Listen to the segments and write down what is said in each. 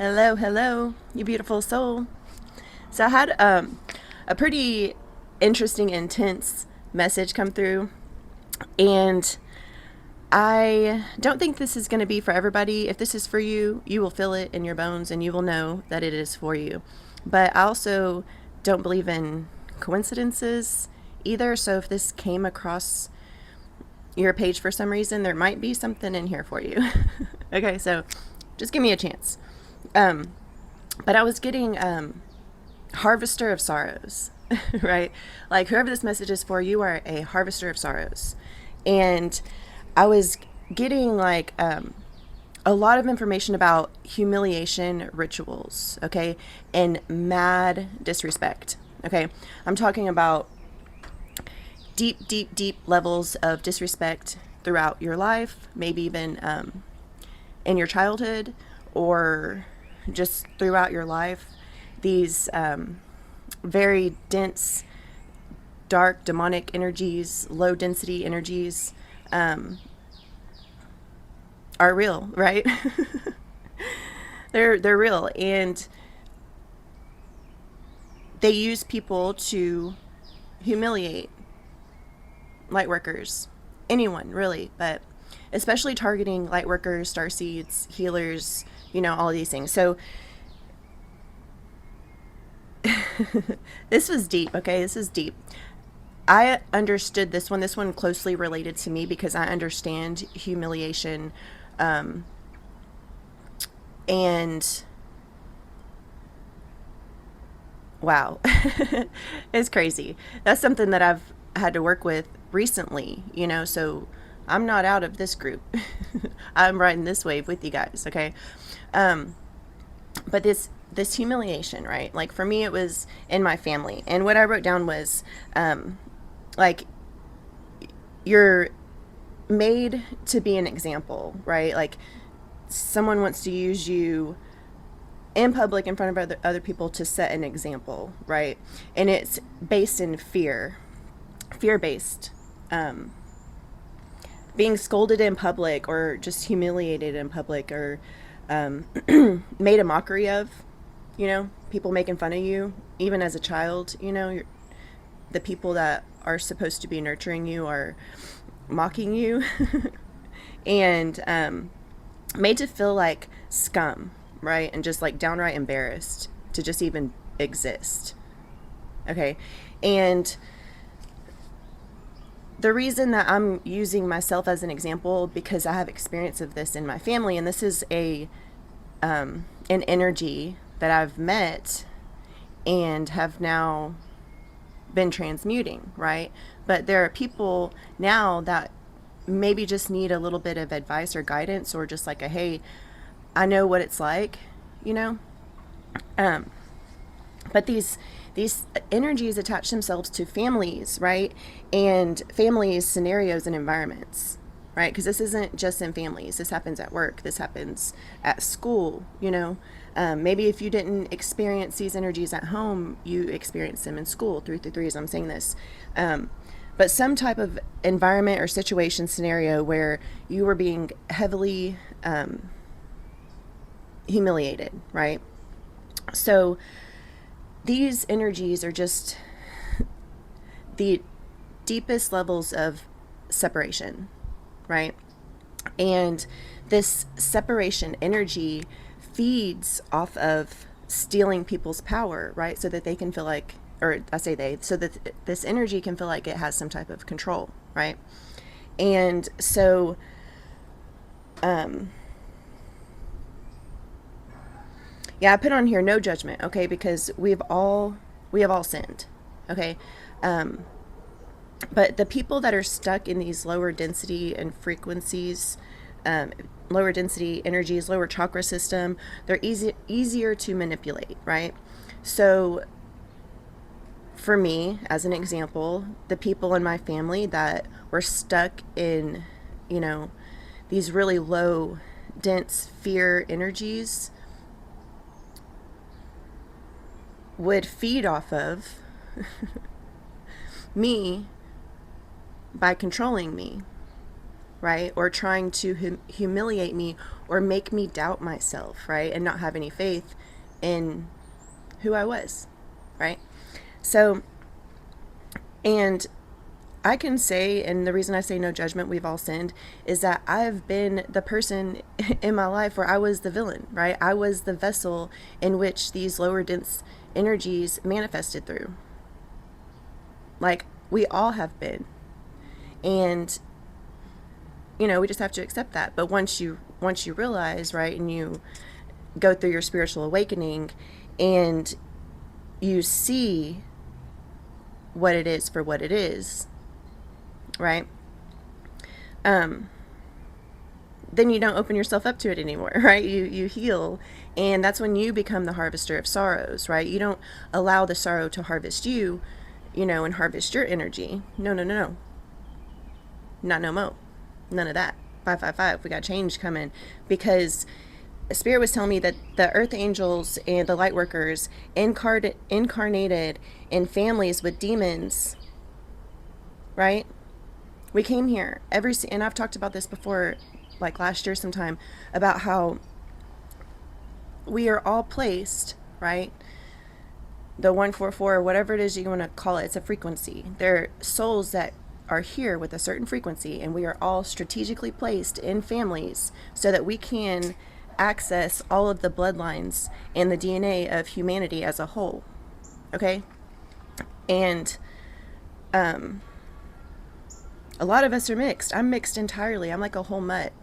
Hello, hello, you beautiful soul. So I had a pretty interesting, intense message come through, and I don't think this is going to be for everybody. If this is for you, you will feel it in your bones and you will know that it is for you. But I also don't believe in coincidences either. So if this came across your page for some reason, there might be something in here for you. Okay, so just give me a chance. Um, but I was getting harvester of sorrows, right? Like, whoever this message is for, you are a harvester of sorrows. And I was getting a lot of information about humiliation rituals, okay? And mad disrespect, okay? I'm talking about deep, deep, deep levels of disrespect throughout your life, maybe even in your childhood or just throughout your life. These very dense, dark, demonic energies, low density energies um, are real, right? They're real, and they use people to humiliate light workers, anyone really, but especially targeting light workers, star seeds, healers, all of these things. So this was deep, okay? This is deep. I understood this one. This one closely related to me because I understand humiliation, um, and wow, it's crazy. That's something that I've had to work with recently, so I'm not out of this group. I'm riding this wave with you guys, okay? Um, but this humiliation, right? Like, for me, it was in my family, and what I wrote down was, like, you're made to be an example, right? Like, someone wants to use you in public in front of other people to set an example, right? And it's based in fear based, um, being scolded in public or just humiliated in public, or um, made a mockery of, people making fun of you, even as a child, the people that are supposed to be nurturing you are mocking you, and made to feel like scum, right? And just like downright embarrassed to just even exist. Okay. And the reason that I'm using myself as an example, because I have experience of this in my family, and this is an energy that I've met and have now been transmuting, right? But there are people now that maybe just need a little bit of advice or guidance, or just like a, hey, I know what it's like, you know? Um, but these energies attach themselves to families, right? And families, scenarios, and environments, right? Because this isn't just in families. This happens at work. This happens at school, maybe if you didn't experience these energies at home, you experience them in school. 333, I'm saying this. But some type of environment or situation, scenario where you were being heavily humiliated, right? So these energies are just the deepest levels of separation, right? And this separation energy feeds off of stealing people's power, right? So that they can feel like, or I say they, so that this energy can feel like it has some type of control, right? And so, um, yeah, I put on here no judgment, okay? Because we have all sinned, okay? Um, but the people that are stuck in these lower density and frequencies, um, lower density energies, lower chakra system, they're easier to manipulate, right? So for me, as an example, the people in my family that were stuck in, you know, these really low, dense fear energies would feed off of me by controlling me, right? Or trying to humiliate me or make me doubt myself, right? And not have any faith in who I was, right? So, and I can say, and the reason I say no judgment, we've all sinned, is that I've been the person in my life where I was the villain, right? I was the vessel in which these lower dense energies manifested through. Like, we all have been. And, you know, we just have to accept that. But once you realize, right, and you go through your spiritual awakening and you see what it is for what it is, right? Then you don't open yourself up to it anymore, right? You heal, and that's when you become the harvester of sorrows, right? You don't allow the sorrow to harvest you, you know, and harvest your energy. No, no, no, no. Not no mo. None of that. 555. We got change coming, because Spirit was telling me that the earth angels and the light workers incarnated in families with demons, right? We came here and I've talked about this before, like last year sometime, about how we are all placed, right? The 144, or whatever it is you want to call it, it's a frequency. They're souls that are here with a certain frequency, and we are all strategically placed in families so that we can access all of the bloodlines and the DNA of humanity as a whole. Okay? And a lot of us are mixed. I'm mixed entirely. I'm like a whole mutt.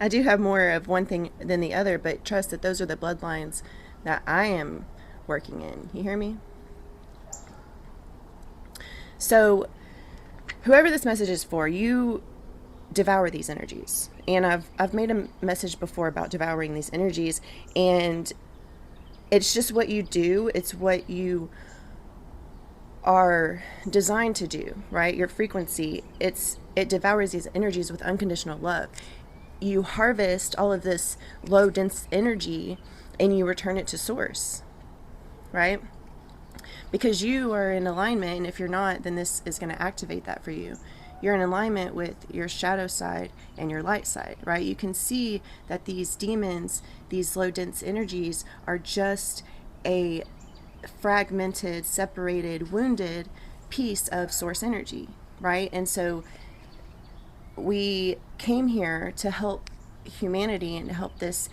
I do have more of one thing than the other, but trust that those are the bloodlines that I am working in. You hear me? So whoever this message is for, you devour these energies. And I've made a message before about devouring these energies, and it's just what you do. It's what you are designed to do, right? Your frequency, it devours these energies with unconditional love. You harvest all of this low dense energy and you return it to source, right? Because you are in alignment, and if you're not, then this is going to activate that for you. You're in alignment with your shadow side and your light side, right? You can see that these demons, these low dense energies, are just a fragmented, separated, wounded piece of source energy, right? And so we came here to help humanity and to help this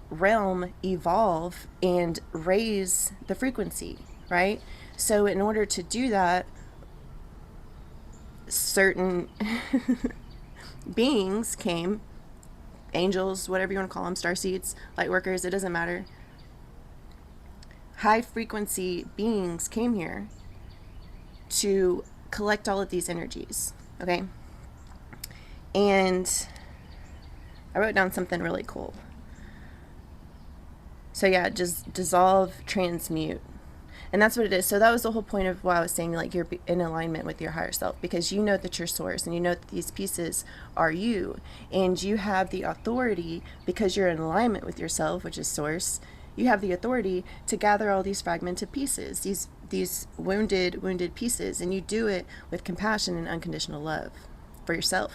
realm evolve and raise the frequency, right? So in order to do that, certain beings came, angels, whatever you want to call them, starseeds, light workers, it doesn't matter. High frequency beings came here to collect all of these energies, okay? And I wrote down something really cool. So yeah, just dissolve, transmute. And that's what it is. So that was the whole point of why I was saying, like, you're in alignment with your higher self, because you know that you're source, and you know that these pieces are you, and you have the authority, because you're in alignment with yourself, which is source. You have the authority to gather all these fragmented pieces, these wounded pieces, and you do it with compassion and unconditional love for yourself,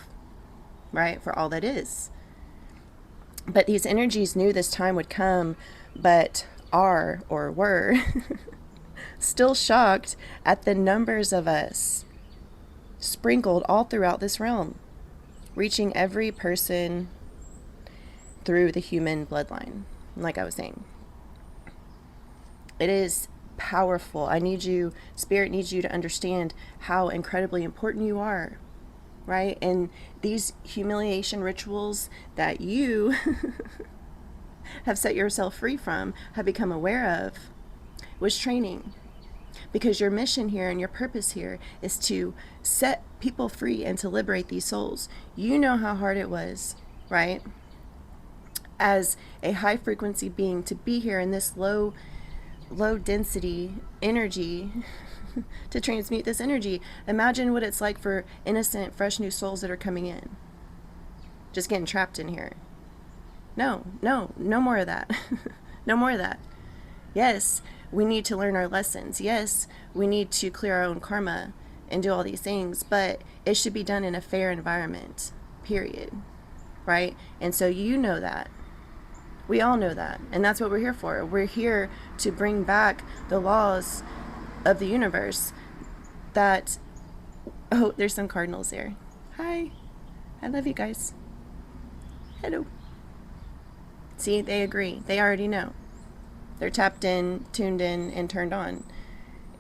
right? For all that is. But these energies knew this time would come, but are, or were, still shocked at the numbers of us sprinkled all throughout this realm, reaching every person through the human bloodline, like I was saying. It is powerful. Spirit needs you to understand how incredibly important you are, right? And these humiliation rituals that you have set yourself free from, have become aware of, was training. Because your mission here and your purpose here is to set people free and to liberate these souls. You know how hard it was, right? As a high frequency being, to be here in this low density energy to transmute this energy. Imagine what it's like for innocent, fresh new souls that are coming in, just getting trapped in here. No more of that. No more of that. Yes, we need to learn our lessons. Yes, we need to clear our own karma and do all these things, but it should be done in a fair environment, period. Right? And so you know that. We all know that. And that's what we're here for. We're here to bring back the laws of the universe that, oh, there's some cardinals there. Hi. I love you guys. Hello. See, they agree. They already know. They're tapped in, tuned in, and turned on.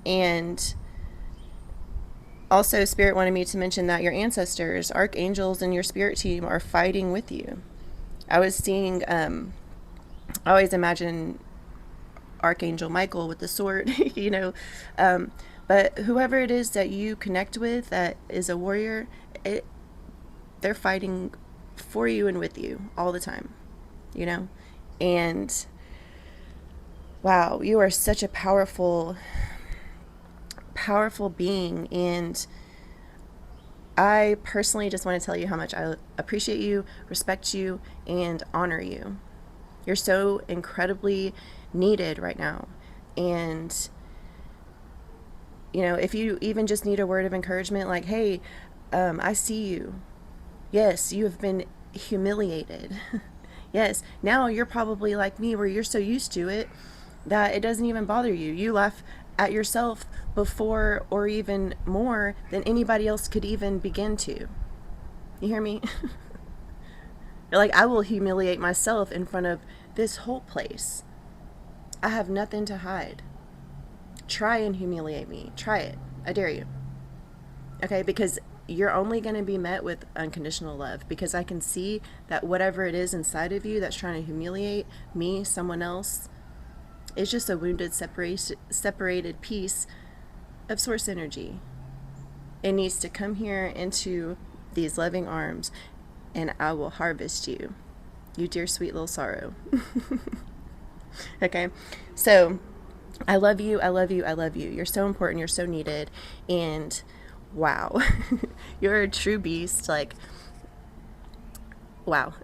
And also, Spirit wanted me to mention that your ancestors, archangels, and your spirit team are fighting with you. I was seeing, I always imagine Archangel Michael with the sword, but whoever it is that you connect with that is a warrior, they're fighting for you and with you all the time, and wow, you are such a powerful being, and I personally just want to tell you how much I appreciate you, respect you, and honor you. You're so incredibly needed right now. And, if you even just need a word of encouragement, like, hey, I see you. Yes, you have been humiliated. Yes, now you're probably like me, where you're so used to it that it doesn't even bother you. You laugh at yourself before or even more than anybody else could even begin to. You hear me? You're like, I will humiliate myself in front of this whole place. I have nothing to hide. Try and humiliate me. Try it. I dare you. Okay, because you're only going to be met with unconditional love, because I can see that whatever it is inside of you that's trying to humiliate me, someone else, is just a wounded, separated piece of source energy. It needs to come here into these loving arms, and I will harvest you. You dear sweet little sorrow. Okay, so I love you, I love you, I love you. You're so important, you're so needed, and wow, you're a true beast. Like, wow,